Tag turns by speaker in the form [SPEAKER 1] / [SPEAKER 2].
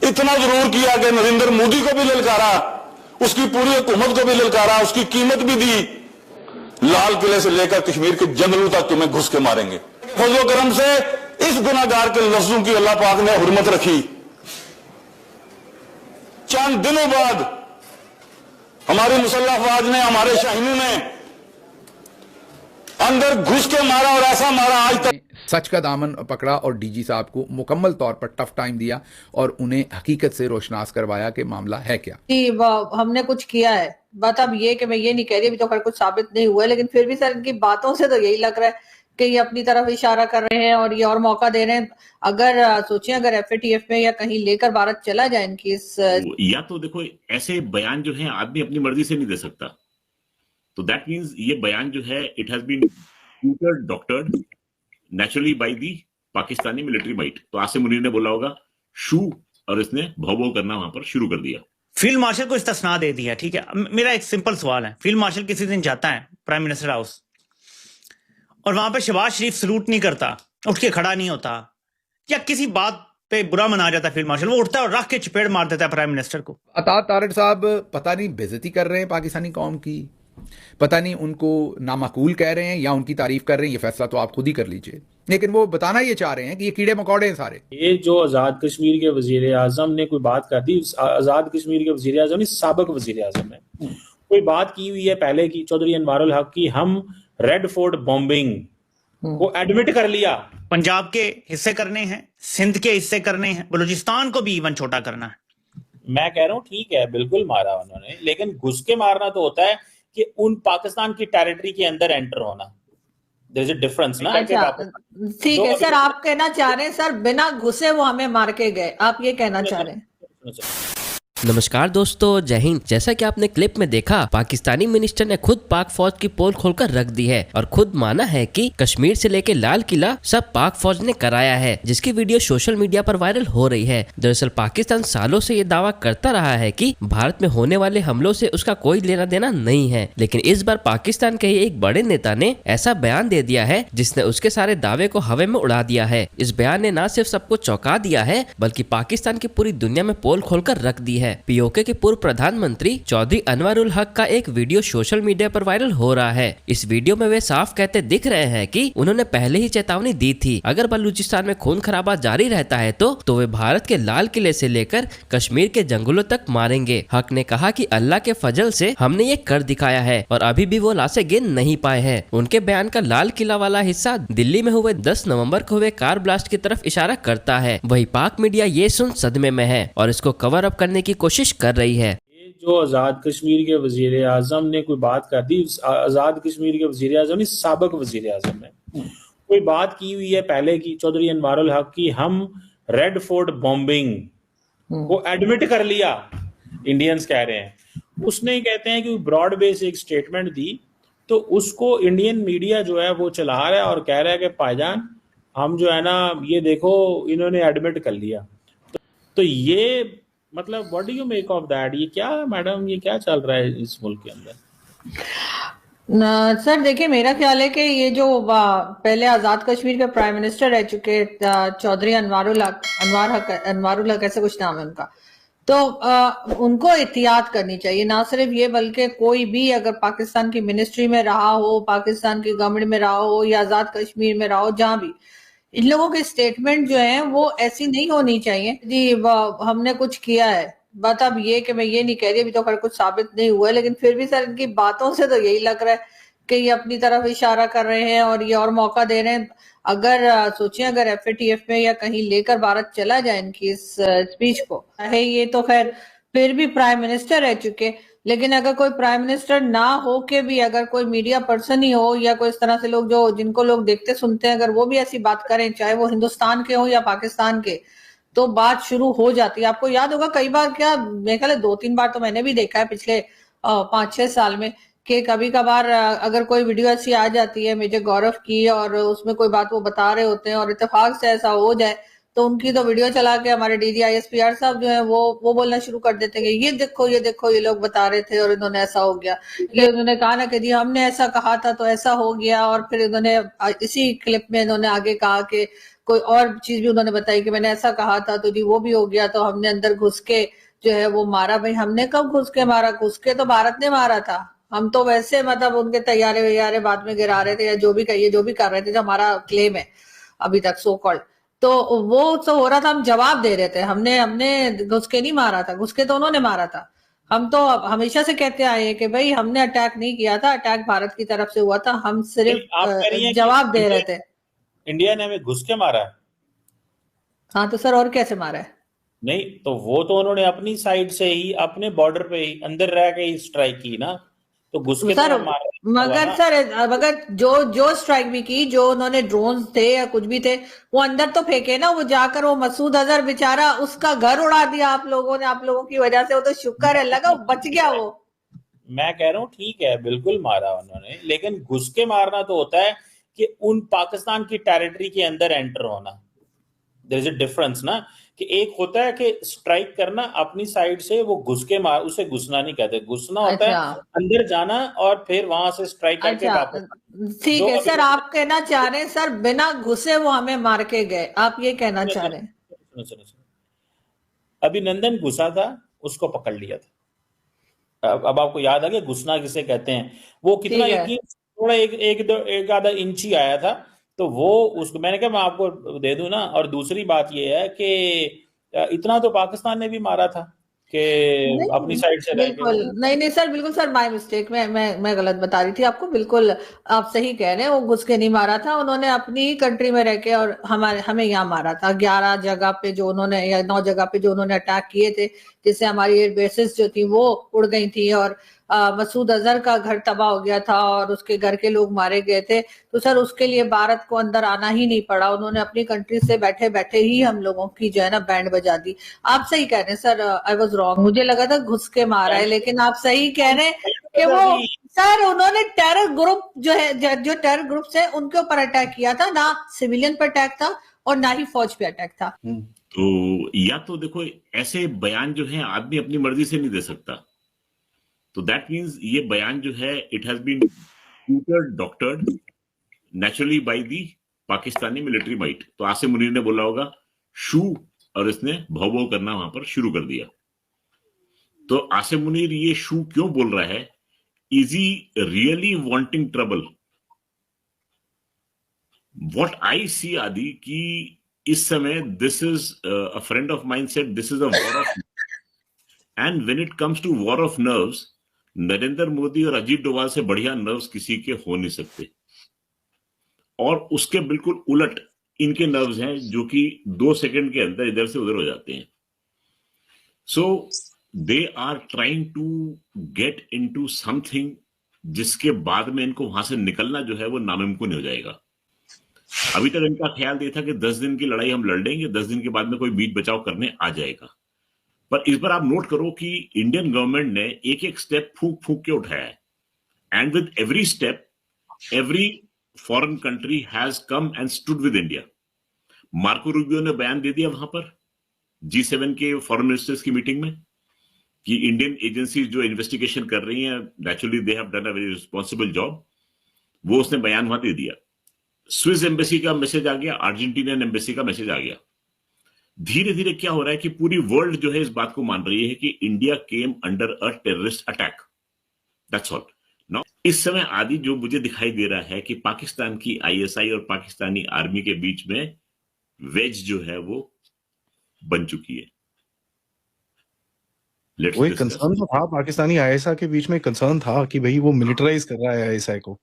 [SPEAKER 1] इतना जरूर किया कि नरेंद्र मोदी को भी ललकारा, उसकी पूरी हुकूमत को भी ललकारा, उसकी कीमत भी दी। लाल किले से लेकर कश्मीर के जंगलों तक तुम्हें घुस के मारेंगे। फजलो करम से इस गुनाहगार के लफ्जों की अल्लाह पाक ने हुर्मत रखी। चंद दिनों बाद हमारी मुसल्लह अफवाज ने, हमारे शाहीनों ने अंदर घुस के मारा और ऐसा मारा आज तक।
[SPEAKER 2] सच का दामन पकड़ा और डीजी साहब को मुकम्मल तौर पर टफ टाइम दिया और उन्हें हकीकत से रोशनास करवाया कि मामला है क्या।
[SPEAKER 3] हमने कुछ किया है, बात अब ये कि मैं ये नहीं कह रही, अभी तो खैर कुछ साबित नहीं हुआ है, लेकिन फिर भी सर इनकी बातों से तो यही लग रहा है कि ये अपनी तरफ इशारा कर रहे हैं और ये और मौका दे रहे हैं। अगर सोचें अगर एफएटीएफ में या कहीं लेकर भारत चला जाए इनकी इस,
[SPEAKER 4] या तो देखो ऐसे बयान जो है आदमी अपनी मर्जी से नहीं दे सकता, तो दैट मींस ये बयान जो है it has been tutored doctored naturally by the Pakistani military might. तो आसिम मुनीर ने बोला होगा शू, और इसने भौ भौ करना वहां पर शुरू कर दिया।
[SPEAKER 5] फील्ड मार्शल को इस्तिस्ना दे दिया, ठीक है। मेरा एक सिंपल सवाल है, फील्ड मार्शल किसी दिन जाता है प्राइम मिनिस्टर हाउस और वहां पे शहबाज शरीफ सलूट नहीं करता, उठ के खड़ा नहीं होता, या किसी बात पे बुरा मना जाता है फील्ड मार्शल, वो उठता है और रख के चपेड़ मार देता है प्राइम मिनिस्टर को।
[SPEAKER 2] अता तारड़ साहब पता नहीं बेइज्जती कर रहे हैं पाकिस्तानी कौम की, पता नहीं उनको नामाकूल कह रहे हैं या उनकी तारीफ कर रहे हैं, ये फैसला तो आप खुद ही कर लीजिए, लेकिन वो बताना ये चाह रहे हैं कि ये कीड़े मकोड़े हैं सारे।
[SPEAKER 6] ये जो आज़ाद कश्मीर के वजीर आजम ने कोई बात कर दी, आज़ाद कश्मीर के वजीर आजम नहीं, साबिक वजीर आजम ने कोई बात की हुई है पहले की, चौधरी अनवारुल हक की, हम रेड फोर्ट बॉम्बिंग को एडमिट कर लिया।
[SPEAKER 5] पंजाब के हिस्से करने हैं, सिंध के हिस्से करने हैं, बलूचिस्तान को भी इवन छोटा करना है।
[SPEAKER 6] मैं कह रहा हूँ ठीक है, बिल्कुल मारा उन्होंने, लेकिन घुस के मारना तो होता है कि उन पाकिस्तान की टेरिटरी के अंदर एंटर होना। देयर इज अ डिफरेंस ना।
[SPEAKER 3] अच्छा ठीक है सर, आप कहना चाह रहे हैं सर बिना घुसे वो हमें मार के गए, आप ये कहना चाह रहे हैं।
[SPEAKER 7] नमस्कार दोस्तों, जय हिंद। जैसा कि आपने क्लिप में देखा, पाकिस्तानी मिनिस्टर ने खुद पाक फौज की पोल खोलकर रख दी है और खुद माना है कि कश्मीर से लेकर लाल किला सब पाक फौज ने कराया है, जिसकी वीडियो सोशल मीडिया पर वायरल हो रही है। दरअसल पाकिस्तान सालों से ये दावा करता रहा है कि भारत में होने वाले हमलों से उसका कोई लेना देना नहीं है, लेकिन इस बार पाकिस्तान के एक बड़े नेता ने ऐसा बयान दे दिया है जिसने उसके सारे दावे को हवा में उड़ा दिया है। इस बयान ने न सिर्फ सबको चौंका दिया है, बल्कि पाकिस्तान की पूरी दुनिया में पोल खोलकर रख दी है। पीओके के पूर्व प्रधानमंत्री चौधरी अनवारुल हक का एक वीडियो सोशल मीडिया पर वायरल हो रहा है। इस वीडियो में वे साफ कहते दिख रहे हैं कि उन्होंने पहले ही चेतावनी दी थी, अगर बलूचिस्तान में खून खराबा जारी रहता है तो वे भारत के लाल किले से लेकर कश्मीर के जंगलों तक मारेंगे। हक ने कहा कि अल्लाह के फजल से हमने ये कर दिखाया है और अभी भी वो लाशें गिन नहीं पाए हैं। उनके बयान का लाल किला वाला हिस्सा दिल्ली में हुए 10 नवंबर को हुए कार ब्लास्ट की तरफ इशारा करता है। वही पाक मीडिया ये सुन सदमे में है और इसको कवर अप करने की कोशिश कर रही है।
[SPEAKER 6] ये जो आज़ाद कश्मीर के वजीर आजम ने कोई बात कर दी, आज़ाद कश्मीर के वजीर आजम नहीं, साबिक वजीर आजम ने कोई बात की हुई है पहले की, चौधरी अनवारुल हक की, हम रेड फोर्ट बॉम्बिंग को एडमिट कर लिया, इंडियंस कह रहे हैं। उसने ही कहते हैं कि ब्रॉड बेस एक स्टेटमेंट दी, तो उसको इंडियन मीडिया जो है वो चला रहा है और कह रहा है कि भाईजान हम जो है ना, ये देखो इन्होंने एडमिट कर लिया। तो ये मतलब what do you make of that? ये क्या मैडम, ये क्या चल रहा है इस मुल्क के अंदर?
[SPEAKER 3] सर देखिए, मेरा ख्याल है कि ये जो पहले आजाद कश्मीर के प्राइम मिनिस्टर रह चुके चौधरी अनवारुल हक ऐसे कुछ नाम है उनका, तो उनको एहतियात करनी चाहिए। ना सिर्फ ये बल्कि कोई भी अगर पाकिस्तान की मिनिस्ट्री में रहा हो, पाकिस्तान की गवर्नमेंट में रहा हो या आजाद कश्मीर में रहा हो, जहां भी, इन लोगों के स्टेटमेंट जो है वो ऐसी नहीं होनी चाहिए जी हमने कुछ किया है। बात अब ये कि मैं ये नहीं कह रही, अभी तो खैर कुछ साबित नहीं हुआ है, लेकिन फिर भी सर इनकी बातों से तो यही लग रहा है कि ये अपनी तरफ इशारा कर रहे हैं और ये और मौका दे रहे हैं। अगर सोचें अगर एफएटीएफ में या कहीं लेकर भारत चला जाए इनकी इस स्पीच को, है ये तो खैर फिर भी प्राइम मिनिस्टर रह चुके, लेकिन अगर कोई प्राइम मिनिस्टर ना हो के भी अगर कोई मीडिया पर्सन ही हो या कोई इस तरह से लोग जो जिनको लोग देखते सुनते हैं, अगर वो भी ऐसी बात करें, चाहे वो हिंदुस्तान के हो या पाकिस्तान के, तो बात शुरू हो जाती है। आपको याद होगा कई बार, क्या मेरे ख्याल 2-3 बार तो मैंने भी देखा है पिछले 5-6 साल में, कि कभी कभार अगर कोई वीडियो ऐसी आ जाती है मेजर गौरव की और उसमें कोई बात वो बता रहे होते हैं और इत्तेफाक से ऐसा हो जाए तो उनकी तो वीडियो चला के हमारे DGISPR साहब जो है वो बोलना शुरू कर देते हैं कि ये देखो ये लोग बता रहे थे और इन्होंने ऐसा हो गया। ये उन्होंने कहा ना कि जी हमने ऐसा कहा था तो ऐसा हो गया, और फिर इन्होंने इसी क्लिप में इन्होंने आगे कहा कि कोई और चीज भी उन्होंने बताई कि मैंने ऐसा कहा था तो जी वो भी हो गया, तो हमने अंदर घुस के जो है वो मारा। भाई हमने कब घुस के मारा? घुस के तो भारत ने मारा था। हम तो वैसे मतलब उनके तैयारे वैयारे बाद में गिरा रहे थे या जो भी कहिए जो भी कर रहे थे, जो हमारा क्लेम है अभी तक सो कॉल्ड, तो वो तो हो रहा था, हम जवाब दे रहे थे। हमने घुस के नहीं मारा था, घुस के तो उन्होंने मारा था। हम तो हमेशा से कहते आए हैं कि भाई हमने अटैक नहीं किया था, अटैक भारत की तरफ से हुआ था, हम सिर्फ
[SPEAKER 6] आप कह रही हैं
[SPEAKER 3] जवाब
[SPEAKER 6] कि
[SPEAKER 3] दे रहे थे।
[SPEAKER 6] इंडिया ने हमें घुस के मारा है?
[SPEAKER 3] हाँ तो सर और कैसे मारा है?
[SPEAKER 6] नहीं, तो वो तो उन्होंने अपनी साइड से ही अपने बॉर्डर पे ही अंदर रह के ही स्ट्राइक की ना, तो घुस के
[SPEAKER 3] सर
[SPEAKER 6] तो मारा
[SPEAKER 3] मगर
[SPEAKER 6] ना।
[SPEAKER 3] सर मगर जो स्ट्राइक भी की, जो उन्होंने ड्रोन थे या कुछ भी थे वो अंदर तो फेंके ना। वो जाकर वो मसूद अजहर बेचारा, उसका घर उड़ा दिया आप लोगों ने, आप लोगों की वजह से। वो तो शुक्र है लगा बच गया वो।
[SPEAKER 6] मैं कह रहा हूँ ठीक है, बिल्कुल मारा उन्होंने, लेकिन घुस के मारना तो होता है कि उन पाकिस्तान की टेरिटरी के अंदर एंटर होना। देयर इज अ डिफरेंस ना, कि एक होता है कि स्ट्राइक करना अपनी साइड से, वो घुस के मार, उसे घुसना नहीं कहते। घुसना होता है अंदर जाना और फिर वहां से स्ट्राइक करके वापस।
[SPEAKER 3] ठीक है सर, आप कहना चाह रहे हैं सर बिना घुसे वो हमें मार के गए, आप ये कहना चाह रहे हैं?
[SPEAKER 6] सुनो, अभिनंदन घुसा था, उसको पकड़ लिया था। अब आपको याद आ गया घुसना किसे कहते हैं। वो कितना थोड़ा एक आधा इंच ही आया था, तो वो उसको मैंने कहा मैं आपको दे दूं ना। और दूसरी बात ये है कि इतना तो पाकिस्तान ने भी मारा था कि अपनी साइड से
[SPEAKER 3] बिल्कुल नहीं सर, बिल्कुल सर, माय मिस्टेक। मैं गलत बता रही थी आपको। बिल्कुल आप सही कह रहे हैं, वो घुस के नहीं मारा था, उन्होंने अपनी ही कंट्री में रह के और हमें यहाँ मारा था। 11 जगह पे जो उन्होंने, या 9 जगह पे जो उन्होंने अटैक किए थे, जिससे हमारी एयर बेसिस जो थी वो उड़ गई थी, और मसूद अजहर का घर तबाह हो गया था और उसके घर के लोग मारे गए थे। तो सर उसके लिए भारत को अंदर आना ही नहीं पड़ा, उन्होंने अपनी कंट्री से बैठे बैठे ही हम लोगों की जो है ना बैंड बजा दी। आप सही कह रहे हैं सर, आई वाज रॉन्ग, मुझे लगा था घुस के मारा है, लेकिन आप सही कह रहे हैं कि वो सर उन्होंने टेरर ग्रुप जो है, जो टेरर ग्रुप्स है उनके ऊपर अटैक किया था, ना सिविलियन पर अटैक था और ना ही फौज पे अटैक था।
[SPEAKER 4] तो या तो देखो ऐसे बयान जो है आदमी अपनी मर्जी से नहीं दे सकता, तो दैट मीन्स ये बयान जो है it has been doctored naturally by the Pakistani military might. तो आसिम मुनीर ने बोला होगा शू, और इसने भौ भौ करना वहां पर शुरू कर दिया। तो आसिम मुनीर ये शू क्यों बोल रहा है? Is he really wanting trouble? What I see आदि कि इस समय this is a friend of mine said this is a war of, and when it comes to war of nerves, Narendra Modi और अजीत डोभाल से बढ़िया नर्व्स किसी के हो नहीं सकते। और उसके बिल्कुल उलट इनके नर्व्स हैं जो कि 2 सेकंड के अंदर इधर से उधर हो जाते हैं। So they are trying to get into something जिसके बाद में इनको वहां से निकलना जो है वो नामुमकिन हो जाएगा। अभी तक इनका ख्याल ये था कि 10 दिन की लड़ाई हम लड़ लेंगे, 10 दिन के बाद में कोई बीच बचाव करने आ जाएगा। पर इस बार आप नोट करो कि इंडियन गवर्नमेंट ने एक एक स्टेप फूक फूक के उठाया है, and with every step every foreign country has come and stood with India. Marco Rubio ने बयान दे दिया वहां पर G7 के फॉरेन मिनिस्टर्स की मीटिंग में कि इंडियन एजेंसीज जो इन्वेस्टिगेशन कर रही हैं naturally they have done a very responsible job, वो उसने बयान वहां दे दिया। स्विस एम्बेसी का मैसेज आ गया, अर्जेंटीनियन एम्बेसी का मैसेज आ गया। धीरे धीरे क्या हो रहा है कि पूरी वर्ल्ड जो है इस बात को मान रही है कि India came under a terrorist attack, that's all. Now इस समय आदि जो मुझे दिखाई दे रहा है कि पाकिस्तान की ISI और पाकिस्तानी आर्मी के बीच में वेज जो है वो बन चुकी है।
[SPEAKER 8] वही कंसर्न तो था, पाकिस्तानी ISI के बीच में कंसर्न था कि भाई वो मिलिटराइज कर रहा है ISI को।